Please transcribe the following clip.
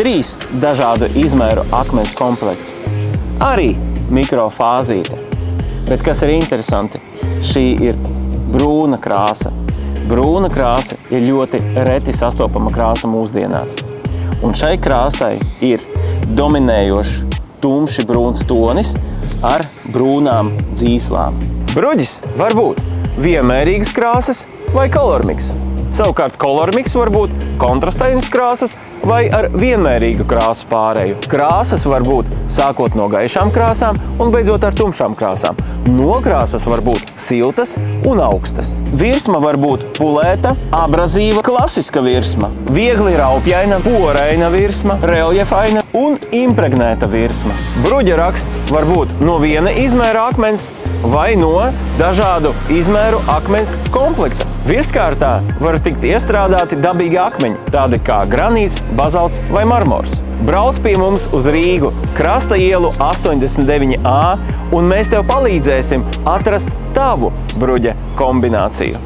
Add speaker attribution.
Speaker 1: 3 dažādu izmēru akmens komplekts. Arī mikrofāzīte. Bet kas ir interesanti, šī ir brūna krāsa. Brūna krāsa ir ļoti reti sastopama krāsa mūsdienās. Un šai krāsai ir dominējošs tumši brūns tonis ar brūnām dzīslām. Bruģis var būt vienmērīgas krāsas vai kolormiks. Savukārt kolormiks var būt kontrastainas krāsas vai ar vienmērīgu krāsu pārēju. Krāsas var būt sākot no gaišām krāsām un beidzot ar tumšām krāsām. Nokrāsas var būt siltas un augstas. Virsma var būt pulēta, abrazīva, klasiska virsma, viegli raupjaina, poreina virsma, reljefaina un impregnēta virsma. Bruģa raksts var būt no viena izmēra akmens vai no dažādu izmēru akmens komplekta. Virskārtā var tikt iestrādāti dabīgi akmeņi, tādi kā granīts, bazalts vai marmors. Brauc pie mums uz Rīgu, Krasta ielu 89A, un mēs tev palīdzēsim atrast tavu bruģa kombināciju.